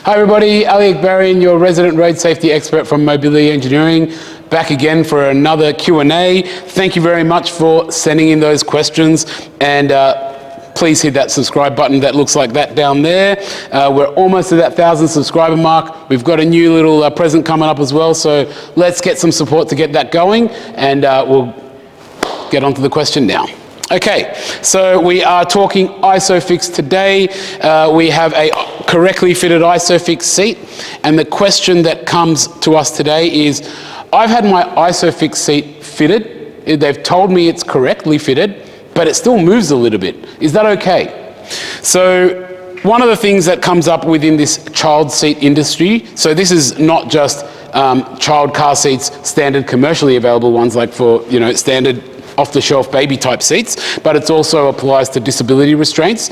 Hi everybody, Ali Akbarian, your resident road safety expert from Mobility Engineering, back again for another Q&A. Thank you very much for sending in those questions, and please hit that subscribe button that looks like that down there. We're almost at that 1,000 subscriber mark. We've got a new little present coming up as well, so let's get some support to get that going, and we'll get onto the question now. Okay, so we are talking ISOFIX today. We have a correctly fitted ISOFIX seat, and the question that comes to us today is, I've had my ISOFIX seat fitted. They've told me it's correctly fitted, but it still moves a little bit. Is that okay? So one of the things that comes up within this child seat industry, so this is not just child car seats, standard commercially available ones like for, standard off-the-shelf baby type seats, but it also applies to disability restraints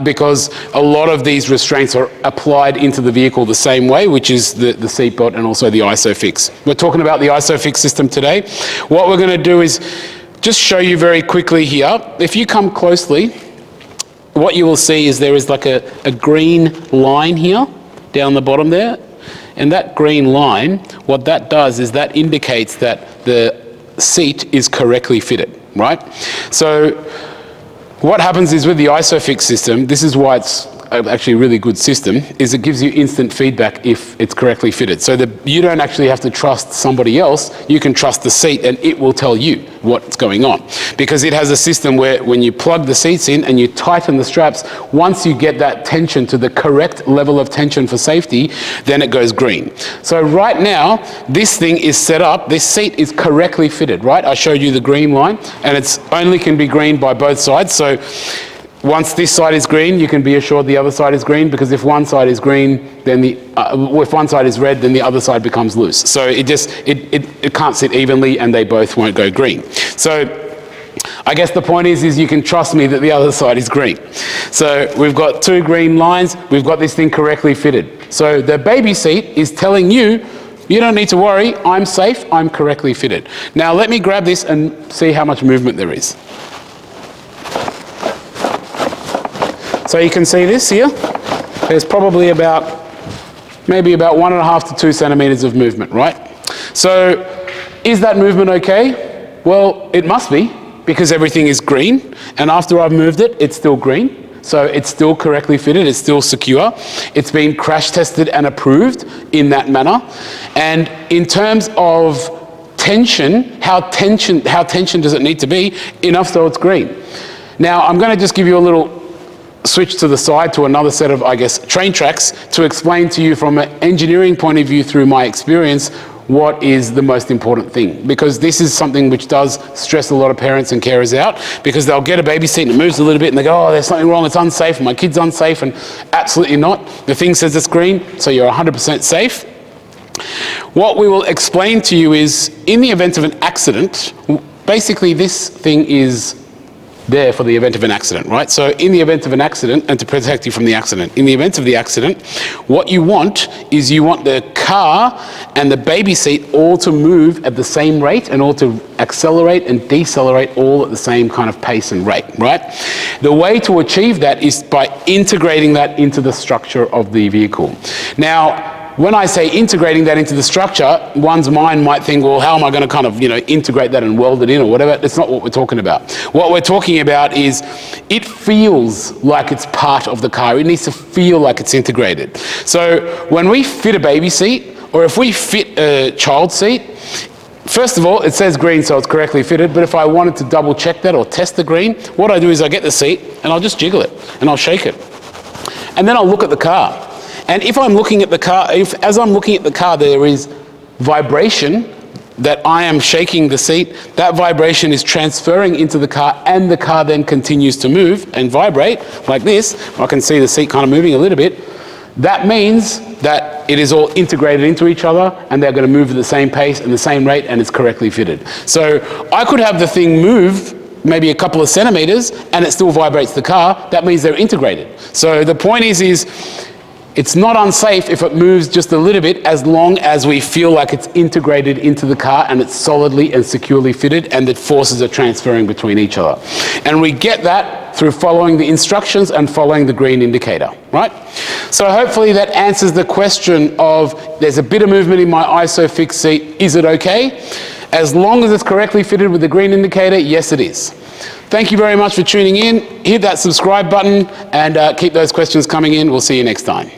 because a lot of these restraints are applied into the vehicle the same way, which is the seatbelt and also the ISOFIX. We're talking about the ISOFIX system today. What we're going to do is just show you very quickly here. If you come closely, what you will see is there is like a green line here down the bottom there, and that green line, what that does is that indicates that the seat is correctly fitted, right? So what happens is with the ISOFIX system, this is why it's actually a really good system, is it gives you instant feedback if it's correctly fitted. So you don't actually have to trust somebody else, you can trust the seat and it will tell you what's going on. Because it has a system where when you plug the seats in and you tighten the straps, once you get that tension to the correct level of tension for safety, then it goes green. So right now, this thing is set up, this seat is correctly fitted, right? I showed you the green line, and it's only can be green by both sides. So once this side is green, you can be assured the other side is green, because if one side is green, then if one side is red, then the other side becomes loose. So it can't sit evenly, and they both won't go green. So I guess the point is you can trust me that the other side is green. So we've got two green lines, we've got this thing correctly fitted. So the baby seat is telling you, you don't need to worry, I'm safe, I'm correctly fitted. Now let me grab this and see how much movement there is. So you can see this here, there's probably maybe about 1.5 to 2 centimeters of movement, right? So is that movement okay? Well, it must be, because everything is green, and after I've moved it, it's still green. So it's still correctly fitted, it's still secure. It's been crash tested and approved in that manner. And in terms of tension, how tension does it need to be? Enough so it's green. Now, I'm going to just give you a little switch to the side to another set of, I guess, train tracks to explain to you from an engineering point of view through my experience what is the most important thing. Because this is something which does stress a lot of parents and carers out, because they'll get a baby seat and it moves a little bit and they go, oh, there's something wrong, it's unsafe, my kid's unsafe, and absolutely not. The thing says it's green, so you're 100% safe. What we will explain to you is, in the event of an accident, basically this thing is there for the event of an accident, right? So in the event of an accident, and to protect you from the accident, in the event of the accident, what you want is you want the car and the baby seat all to move at the same rate, and all to accelerate and decelerate all at the same kind of pace and rate, right? The way to achieve that is by integrating that into the structure of the vehicle. Now, when I say integrating that into the structure, one's mind might think, well, how am I going to kind of, integrate that and weld it in or whatever? That's not what we're talking about. What we're talking about is it feels like it's part of the car. It needs to feel like it's integrated. So when we fit a baby seat, or if we fit a child seat, first of all, it says green, so it's correctly fitted, but if I wanted to double check that or test the green, what I do is I get the seat and I'll just jiggle it and I'll shake it. And then I'll look at the car. And if I'm looking at the car, as I'm looking at the car, there is vibration that I am shaking the seat, that vibration is transferring into the car, and the car then continues to move and vibrate like this. I can see the seat kind of moving a little bit. That means that it is all integrated into each other, and they're going to move at the same pace and the same rate, and it's correctly fitted. So I could have the thing move maybe a couple of centimeters and it still vibrates the car. That means they're integrated. So the point is it's not unsafe if it moves just a little bit, as long as we feel like it's integrated into the car and it's solidly and securely fitted and the forces are transferring between each other. And we get that through following the instructions and following the green indicator, right? So hopefully that answers the question of, there's a bit of movement in my ISOFIX seat, is it okay? As long as it's correctly fitted with the green indicator, yes it is. Thank you very much for tuning in. Hit that subscribe button and keep those questions coming in. We'll see you next time.